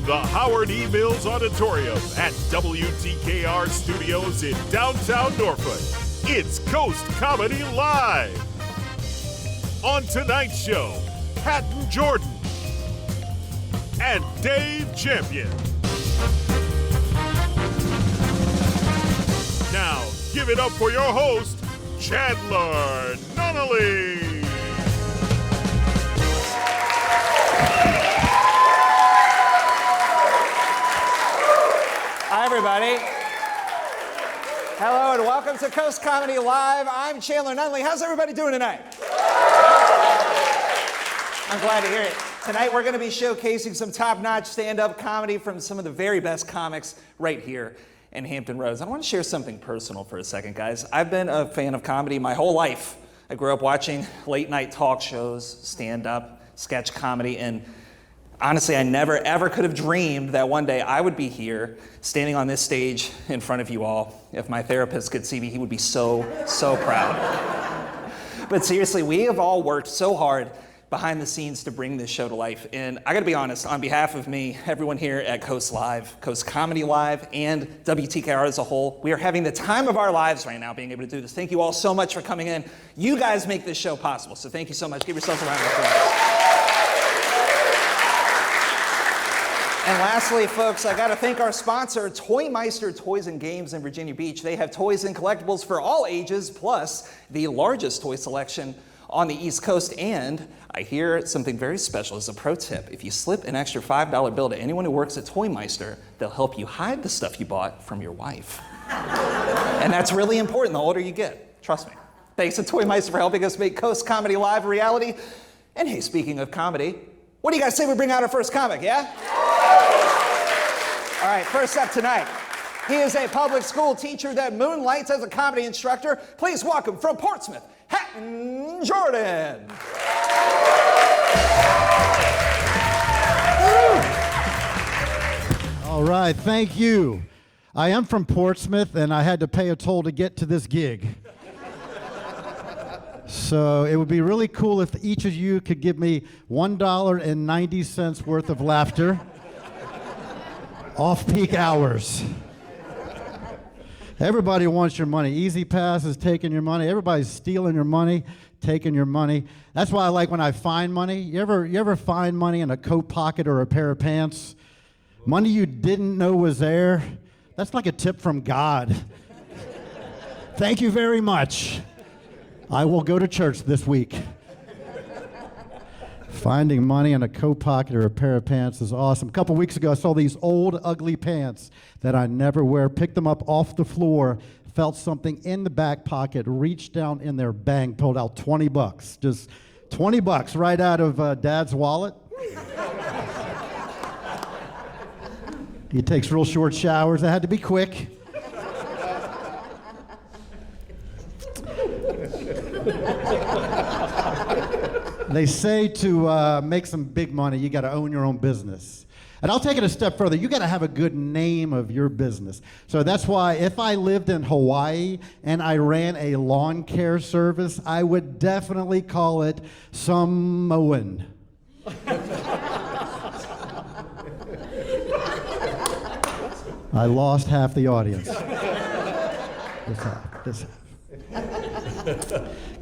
From the Howard E. Mills Auditorium at WTKR Studios in downtown Norfolk, it's Coast Comedy Live. On tonight's show, Hatton Jordan and Dave Champion. Now, give it up for your host, Chandler Nunnally. Hi, everybody. Hello, and welcome to Coast Comedy Live. I'm Chandler Nunnally. How's everybody doing tonight? I'm glad to hear it. Tonight, we're going to be showcasing some top-notch stand-up comedy from some of the very best comics right here in Hampton Roads. I want to share something personal for a second, guys. I've been a fan of comedy my whole life. I grew up watching late-night talk shows, stand-up, sketch comedy, and honestly, I never ever could have dreamed that one day I would be here standing on this stage in front of you all. If my therapist could see me, he would be so proud. But seriously, we have all worked so hard behind the scenes to bring this show to life. And I gotta be honest, on behalf of me, everyone here at Coast Live, Coast Comedy Live, and WTKR as a whole, we are having the time of our lives right now being able to do this. Thank you all so much for coming in. You guys make this show possible, so thank you so much. Give yourselves a round of applause. And lastly, folks, I got to thank our sponsor, Toy Meister Toys and Games in Virginia Beach. They have toys and collectibles for all ages, plus the largest toy selection on the East Coast. And I hear something very special as a pro tip. If you slip an extra $5 bill to anyone who works at Toy Meister, they'll help you hide the stuff you bought from your wife. And that's really important the older you get. Trust me. Thanks to Toy Meister for helping us make Coast Comedy Live a reality. And hey, speaking of comedy, what do you guys say we bring out our first comic, yeah? All right, first up tonight, he is a public school teacher that moonlights as a comedy instructor. Please welcome from Portsmouth, Hatton Jordan. All right, thank you. I am from Portsmouth, and I had to pay a toll to get to this gig. So it would be really cool if each of you could give me $1.90 worth of laughter off-peak hours. Everybody wants your money. Easy Pass is taking your money. Everybody's stealing your money, taking your money. That's why I like when I find money. You ever find money in a coat pocket or a pair of pants? Money you didn't know was there? That's like a tip from God. Thank you very much. I will go to church this week. Finding money in a coat pocket or a pair of pants is awesome. A couple weeks ago, I saw these old, ugly pants that I never wear. Picked them up off the floor, felt something in the back pocket, reached down in there, bang, pulled out $20. Just $20 right out of Dad's wallet. He takes real short showers. I had to be quick. They say to make some big money, you got to own your own business. And I'll take it a step further. You got to have a good name of your business. So that's why if I lived in Hawaii and I ran a lawn care service, I would definitely call it Samoan. I lost half the audience. This half.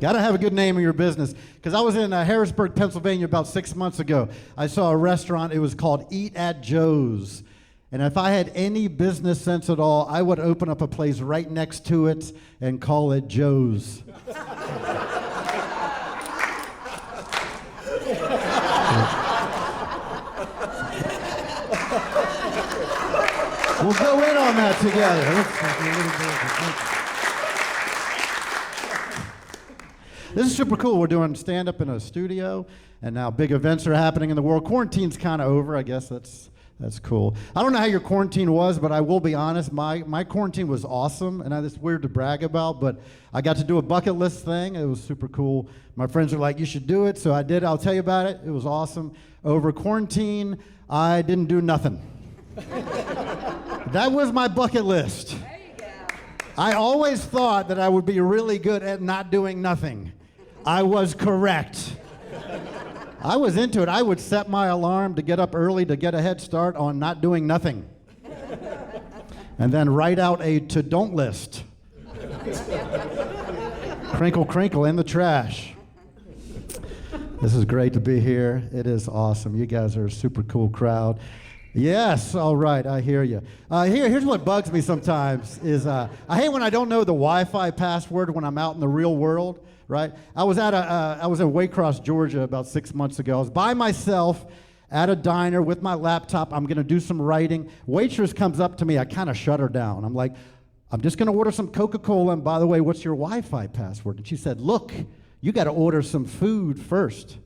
Got to have a good name of your business. Because I was in Harrisburg, Pennsylvania about 6 months ago. I saw a restaurant. It was called Eat at Joe's. And if I had any business sense at all, I would open up a place right next to it and call it Joe's. We'll go in on that together. This is super cool. We're doing stand-up in a studio, and now big events are happening in the world. Quarantine's kind of over. I guess that's cool. I don't know how your quarantine was, but I will be honest. My quarantine was awesome, and it's weird to brag about, but I got to do a bucket list thing. It was super cool. My friends were like, you should do it, so I did. I'll tell you about it. It was awesome. Over quarantine, I didn't do nothing. That was my bucket list. There you go. I always thought that I would be really good at not doing nothing. I was correct. I was into it. I would set my alarm to get up early to get a head start on not doing nothing. And then write out a to-don't list. Crinkle, crinkle in the trash. This is great to be here. It is awesome. You guys are a super cool crowd. Yes, all right, I hear you. Here's what bugs me sometimes is I hate when I don't know the Wi-Fi password when I'm out in the real world, right? I was in Waycross, Georgia about 6 months ago. I was by myself at a diner with my laptop. I'm gonna do some writing. Waitress comes up to me. I kind of shut her down. I'm like, I'm just gonna order some Coca-Cola, and by the way, what's your Wi-Fi password? And she said, look, you gotta order some food first.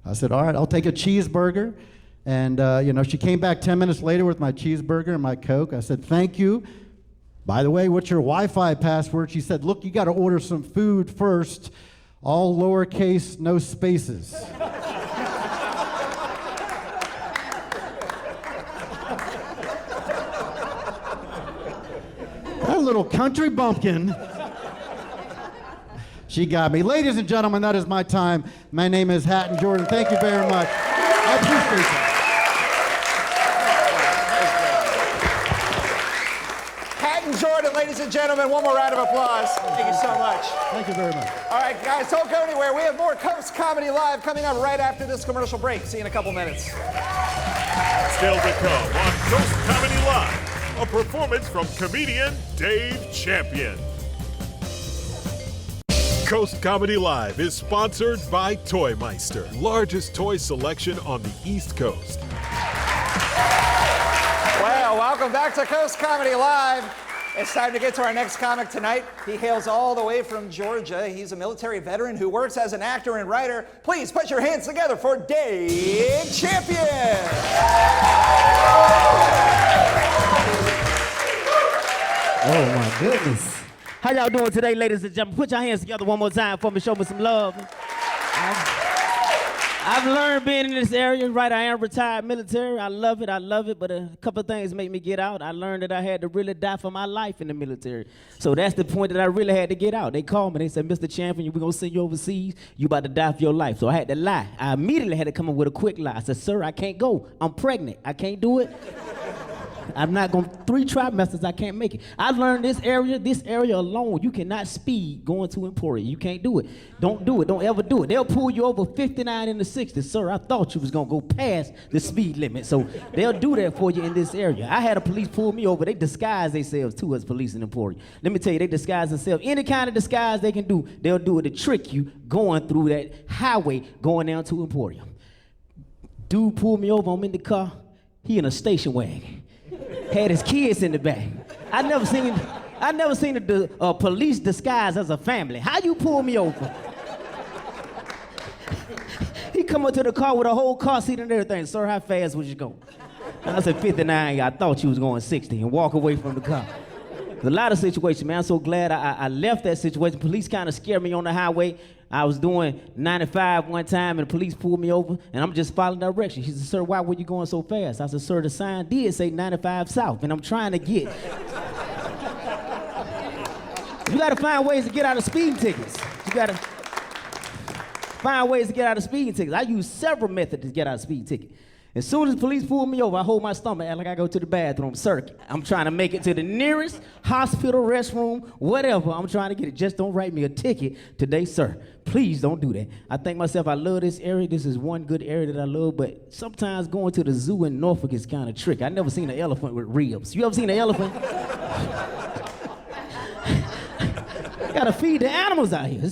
I said, all right, I'll take a cheeseburger. And she came back 10 minutes later with my cheeseburger and my Coke. I said, thank you. By the way, what's your Wi-Fi password? She said, look, you gotta order some food first. All lowercase, no spaces. That little country bumpkin. She got me. Ladies and gentlemen, that is my time. My name is Hatton Jordan. Thank you very much. I appreciate it. Hatton Jordan, ladies and gentlemen, one more round of applause. Thank you so much. Thank you very much. All right, guys, don't go anywhere. We have more Coast Comedy Live coming up right after this commercial break. See you in a couple minutes. Still to come on Coast Comedy Live, a performance from comedian Dave Champion. Coast Comedy Live is sponsored by Toy Meister, largest toy selection on the East Coast. Well, welcome back to Coast Comedy Live. It's time to get to our next comic tonight. He hails all the way from Georgia. He's a military veteran who works as an actor and writer. Please put your hands together for Dave Champion. Oh my goodness. How y'all doing today, ladies and gentlemen? Put your hands together one more time for me. Show me some love. I've learned being in this area, right? I am retired military. I love it, but a couple of things make me get out. I learned that I had to really die for my life in the military. So that's the point that I really had to get out. They called me. They said, Mr. Champion, we're going to send you overseas. You about to die for your life. So I had to lie. I immediately had to come up with a quick lie. I said, sir, I can't go. I'm pregnant. I can't do it. I'm not going, 3 trimesters, I can't make it. I learned this area alone, you cannot speed going to Emporia. You can't do it. Don't do it. Don't ever do it. They'll pull you over 59 in the 60s. Sir, I thought you was going to go past the speed limit. So they'll do that for you in this area. I had a police pull me over. They disguise themselves too as police in Emporia. Let me tell you, they disguise themselves. Any kind of disguise they can do, they'll do it to trick you going through that highway going down to Emporia. Dude pulled me over. I'm in the car. He in a station wagon. Had his kids in the back. I never seen a police disguised as a family. How you pull me over? He come up to the car with a whole car seat and everything. Sir, how fast was you going? I said 59. I thought you was going 60 and walk away from the car. There's a lot of situations, man. I'm so glad I left that situation. Police kind of scared me on the highway. I was doing 95 one time, and the police pulled me over, and I'm just following directions. He said, sir, why were you going so fast? I said, sir, the sign did say 95 south, and I'm trying to get. You got to find ways to get out of speeding tickets. You got to find ways to get out of speeding tickets. I use several methods to get out of speeding tickets. As soon as the police pull me over, I hold my stomach, act like I go to the bathroom. Sir, I'm trying to make it to the nearest hospital, restroom, whatever. I'm trying to get it. Just don't write me a ticket today, sir. Please don't do that. I think myself, I love this area. This is one good area that I love, but sometimes going to the zoo in Norfolk is kind of tricky. I never seen an elephant with ribs. You ever seen an elephant? Gotta feed the animals out here.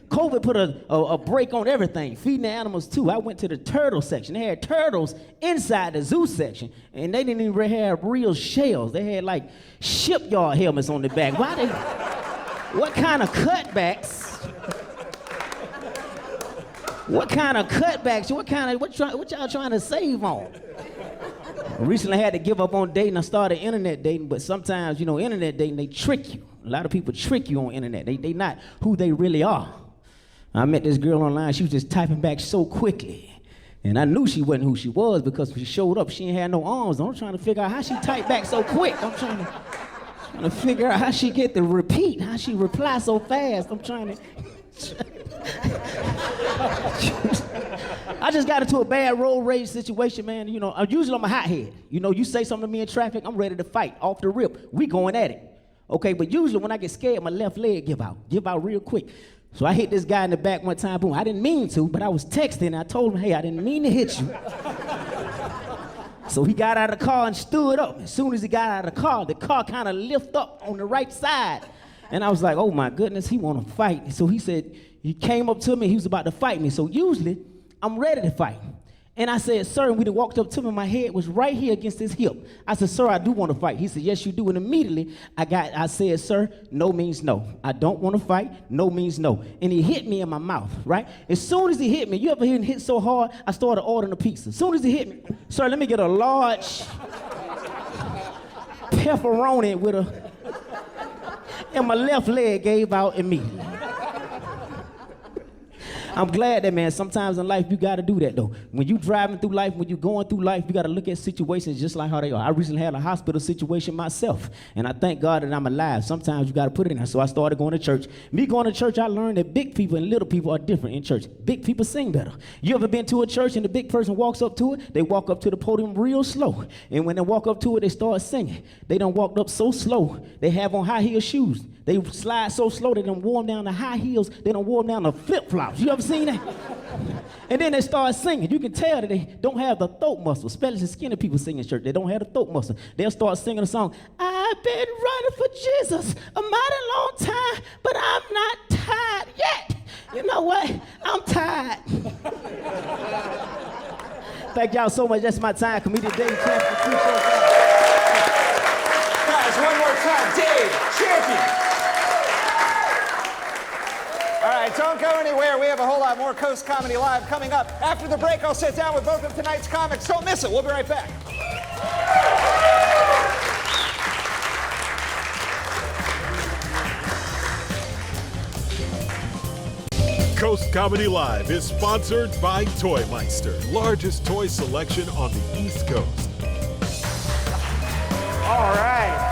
COVID put a break on everything, feeding the animals too. I went to the turtle section. They had turtles inside the zoo section, and they didn't even have real shells. They had like shipyard helmets on the back. What kind of cutbacks? What y'all trying to save on? Recently I had to give up on dating. I started internet dating, but sometimes, internet dating, they trick you. A lot of people trick you on internet. They not who they really are. I met this girl online. She was just typing back so quickly. And I knew she wasn't who she was because when she showed up, she ain't had no arms. I'm trying to figure out how she typed back so quick. I'm trying to figure out how she get the repeat, how she reply so fast. I just got into a bad road rage situation, man. You know, usually I'm a hothead. You know, you say something to me in traffic, I'm ready to fight off the rip. We going at it. Okay, but usually when I get scared, my left leg give out real quick. So I hit this guy in the back one time, boom. I didn't mean to, but I was texting and I told him, hey, I didn't mean to hit you. So he got out of the car and stood up. As soon as he got out of the car kind of lifted up on the right side. And I was like, oh my goodness, he want to fight. So he said, he came up to me, he was about to fight me. So usually, I'm ready to fight. And I said, sir, and we walked up to him, my head was right here against his hip. I said, sir, I do want to fight. He said, yes, you do. And immediately, I said, sir, no means no. I don't want to fight, no means no. And he hit me in my mouth, right? As soon as he hit me, you ever hear him hit so hard, I started ordering a pizza. As soon as he hit me, sir, let me get a large pepperoni with a, and my left leg gave out immediately. I'm glad that, man, sometimes in life you gotta do that though. When you driving through life, when you going through life, you gotta look at situations just like how they are. I recently had a hospital situation myself, and I thank God that I'm alive. Sometimes you gotta put it in there. So I started going to church. Me going to church, I learned that big people and little people are different in church. Big people sing better. You ever been to a church and the big person walks up to it? They walk up to the podium real slow. And when they walk up to it, they start singing. They done walked up so slow, they have on high heel shoes. They slide so slow, they done wore them down the high heels, they done wore them down the flip-flops. You ever seen that? And then they start singing. You can tell that they don't have the throat muscle, especially skinny people sing in church. They don't have the throat muscle. They'll start singing a song, I've been running for Jesus a mighty long time, but I'm not tired yet. You know what? I'm tired. Thank y'all so much. That's my time. Comedian Dave Champion. Guys, one more time. Dave Champion. All right, don't go anywhere. We have a whole lot more Coast Comedy Live coming up. After the break, I'll sit down with both of tonight's comics. Don't miss it. We'll be right back. Coast Comedy Live is sponsored by Toy Meister, largest toy selection on the East Coast. All right.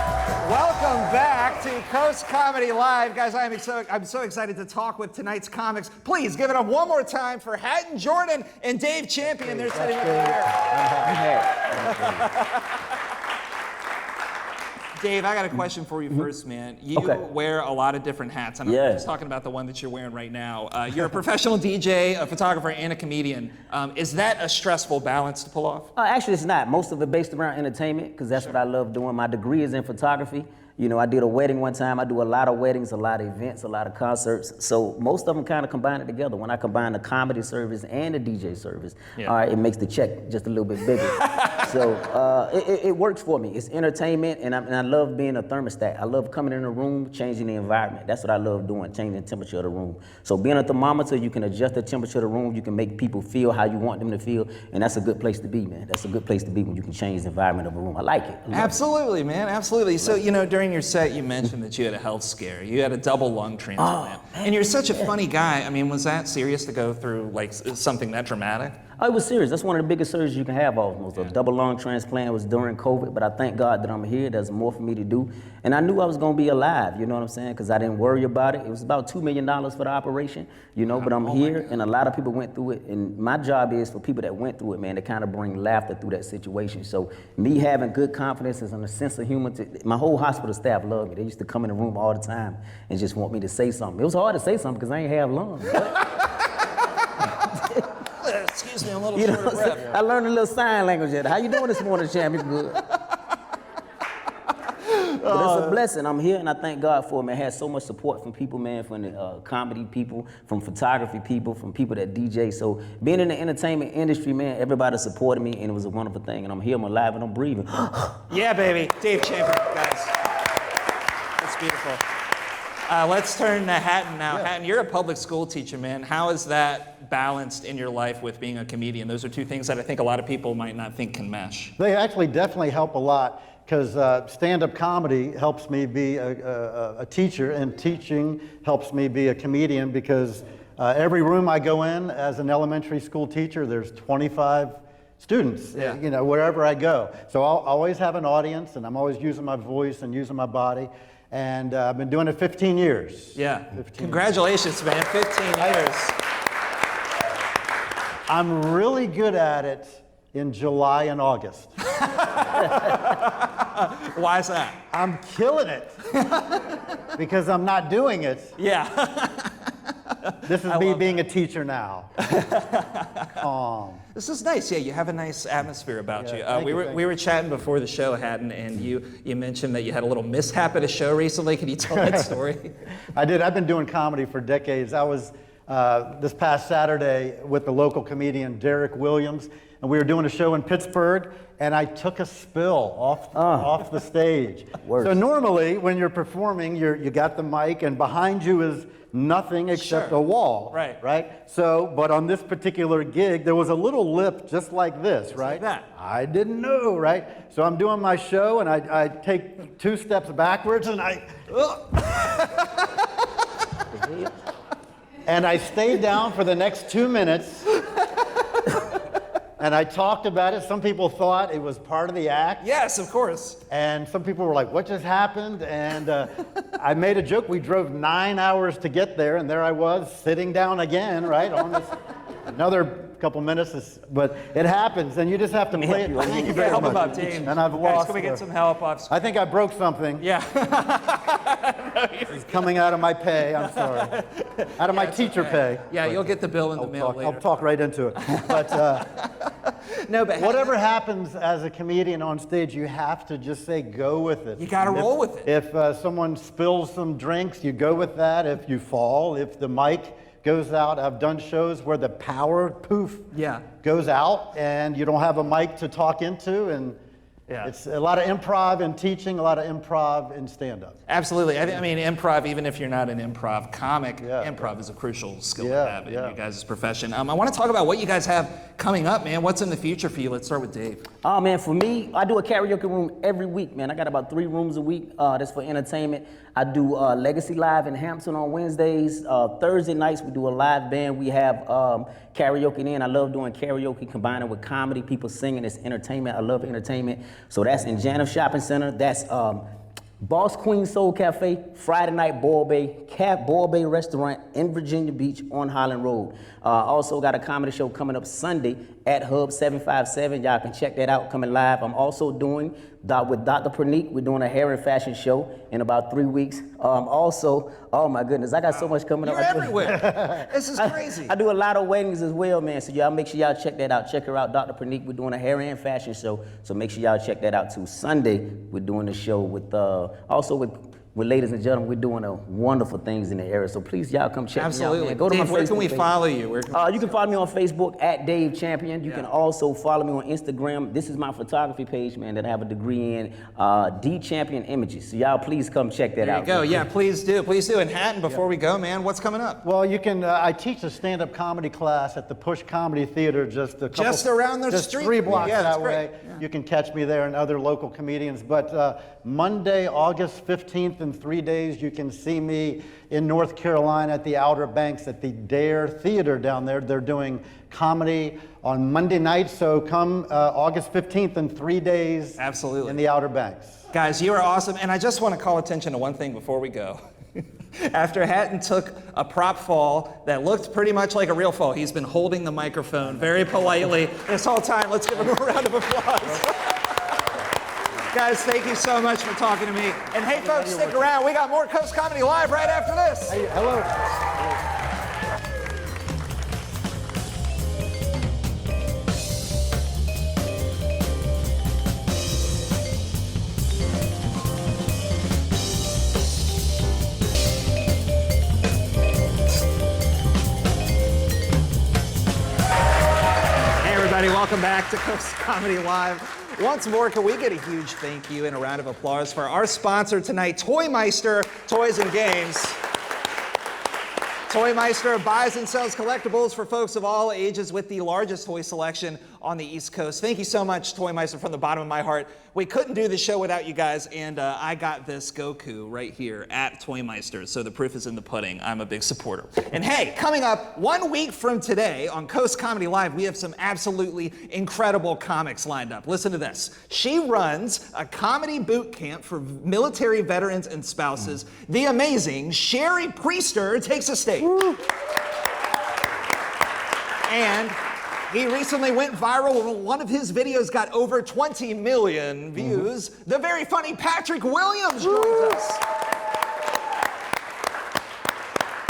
Welcome back to Coast Comedy Live. Guys, I'm so excited to talk with tonight's comics. Please give it up one more time for Hatton, Jordan, and Dave Champion. They're sitting over here. Dave, I got a question for you first, man. You wear a lot of different hats, and I'm just talking about the one that you're wearing right now. You're a professional DJ, a photographer, and a comedian. Is that a stressful balance to pull off? Actually, it's not. Most of it based around entertainment, because that's what I love doing. My degree is in photography. You know, I did a wedding one time. I do a lot of weddings, a lot of events, a lot of concerts. So most of them kind of combine it together. When I combine the comedy service and the DJ service, all right, it makes the check just a little bit bigger. So it works for me. It's entertainment, and I love being a thermostat. I love coming in a room, changing the environment. That's what I love doing, changing the temperature of the room. So being a thermometer, you can adjust the temperature of the room. You can make people feel how you want them to feel, and that's a good place to be, man. That's a good place to be when you can change the environment of a room. I like it. Absolutely, man, absolutely. So, you know, during your set, you mentioned that you had a health scare. You had a double lung transplant. And you're such a funny guy. I mean, was that serious to go through, like, something that dramatic? Oh, it was serious. That's one of the biggest surgeries you can have almost. A double lung transplant was during COVID, but I thank God that I'm here. There's more for me to do. And I knew I was going to be alive, you know what I'm saying? Because I didn't worry about it. It was about $2 million for the operation, you know, but I'm here, and a lot of people went through it. And my job is for people that went through it, man, to kind of bring laughter through that situation. So me having good confidence and a sense of humor, my whole hospital staff loved me. They used to come in the room all the time and just want me to say something. It was hard to say something because I ain't have lungs. Excuse me, I'm a little short of breath. I learned a little sign language. How you doing this morning, champ? You good? But it's a blessing. I'm here, and I thank God for it, man. I had so much support from people, man, from the comedy people, from photography people, from people that DJ. So being in the entertainment industry, man, everybody supported me, and it was a wonderful thing. And I'm here, I'm alive, and I'm breathing. Yeah, baby. Dave Champion, guys. That's beautiful. Let's turn to Hatton now. Yeah. Hatton, you're a public school teacher, man. How is that balanced in your life with being a comedian? Those are two things that I think a lot of people might not think can mesh. They actually definitely help a lot, because stand-up comedy helps me be a teacher, and teaching helps me be a comedian, because every room I go in as an elementary school teacher, there's 25 students, you know, wherever I go. So I'll always have an audience, and I'm always using my voice and using my body. And I've been doing it 15 years. Yeah. 15 Congratulations, man. 15 years. I'm really good at it in July and August. Why is that? I'm killing it because I'm not doing it. Yeah. This is me being a teacher now. Calm. This is nice. Yeah, you have a nice atmosphere about you. Thank you. We were chatting before the show, Hatton, and you mentioned that you had a little mishap at a show recently. Can you tell that story? I did. I've been doing comedy for decades. I was this past Saturday with the local comedian Derek Williams, and we were doing a show in Pittsburgh, and I took a spill off the stage. Worse. So normally, when you're performing, you got the mic, and behind you is nothing except Sure. a wall. Right. So, but on this particular gig, there was a little lip just like this, right? like that. I didn't know, right? So I'm doing my show, and I take 2 steps backwards, and and I stayed down for the next 2 minutes. And I talked about it. Some people thought it was part of the act. Yes, of course. And some people were like, what just happened? And I made a joke. We drove 9 hours to get there, and there I was sitting down again, right? On this, another couple minutes, but it happens, and you just have to play it. Thank you very Help much. him up, team. And I've Guys, lost. can we get some help off screen? I think I broke something. Yeah. It's coming out of my pay. I'm sorry. Out of my teacher pay. Yeah, you'll get the bill in the mail later. I'll talk right into it. But No, but whatever happens as a comedian on stage, you have to just say, go with it. You gotta And roll with it. If someone spills some drinks, you go with that. If you fall, if the mic goes out, I've done shows where the power poof goes out and you don't have a mic to talk into, and it's a lot of improv in teaching, a lot of improv in stand-up. Absolutely. I mean, improv, even if you're not an improv comic, improv is a crucial skill to have in your guys' profession. I want to talk about what you guys have coming up, man. What's in the future for you? Let's start with Dave. Oh, man, for me, I do a karaoke room every week, man. I got about 3 rooms a week. That's for entertainment. I do Legacy Live in Hampton on Wednesdays. Thursday nights, we do a live band. We have karaoke in. I love doing karaoke, combining with comedy. People singing. It's entertainment. I love entertainment. So that's in Janus Shopping Center. That's Boss Queen Soul Cafe, Friday night, Ball Bay Restaurant in Virginia Beach on Highland Road. Also got a comedy show coming up Sunday at Hub 757. Y'all can check that out, coming live. I'm also doing, with Dr. Praneek, we're doing a hair and fashion show in about 3 weeks. Also, oh my goodness, I got so much coming up. You're everywhere. This is crazy. I do a lot of weddings as well, man. So y'all make sure y'all check that out. Check her out, Dr. Praneek. We're doing a hair and fashion show. So make sure y'all check that out too. Sunday, we're doing a show with, also with ladies and gentlemen, we're doing wonderful things in the area. So please, y'all come check me out, man. Go to Dave, my where Facebook can we page. follow you? You can follow me on Facebook at Dave Champion. You can also follow me on Instagram. This is my photography page, man, that I have a degree in, D Champion Images. So y'all please come check that out. There you go. Yeah, please do. Please do. And Hatton, before we go, man, what's coming up? Well, you can. I teach a stand-up comedy class at the Push Comedy Theater, just around the just street. 3 blocks Yeah, that's that great. way. Yeah. You can catch me there and other local comedians. But Monday, August 15th, in 3 days, you can see me in North Carolina at the Outer Banks at the Dare Theater down there. They're doing comedy on Monday night, so come August 15th in 3 days. Absolutely. In the Outer Banks. Guys, you are awesome. And I just want to call attention to one thing before we go. After Hatton took a prop fall that looked pretty much like a real fall, he's been holding the microphone very politely this whole time. Let's give him a round of applause. Guys, thank you so much for talking to me. And hey, folks, stick around. We got more Coast Comedy Live right after this. Hey, hello. Hey, everybody, welcome back to Coast Comedy Live. Once more, can we get a huge thank you and a round of applause for our sponsor tonight, Toy Meister Toys and Games. Toy Meister buys and sells collectibles for folks of all ages with the largest toy selection on the East Coast. Thank you so much, Toy Meister, from the bottom of my heart. We couldn't do the show without you guys, and I got this Goku right here at Toy Meister, so the proof is in the pudding. I'm a big supporter. And hey, coming up 1 week from today on Coast Comedy Live, we have some absolutely incredible comics lined up. Listen to this. She runs a comedy boot camp for military veterans and spouses. The amazing Sherry Priester takes a stage. And He recently went viral when one of his videos got over 20 million views. The very funny Patrick Williams joins us.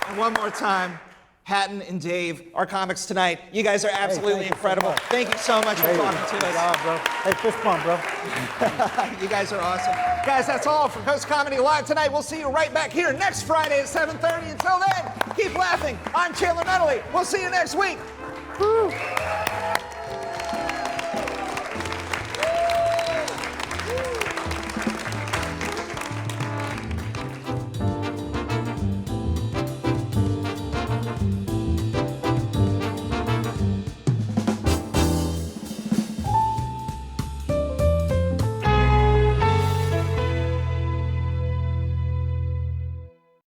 And one more time, Hatton and Dave, our comics tonight. You guys are absolutely incredible. Thank you so much for talking to us. Good job, bro. Hey, fist bump, bro. You guys are awesome. Guys, that's all from Coast Comedy Live tonight. We'll see you right back here next Friday at 7:30. Until then, keep laughing. I'm Chandler Nunnally. We'll see you next week. Woo.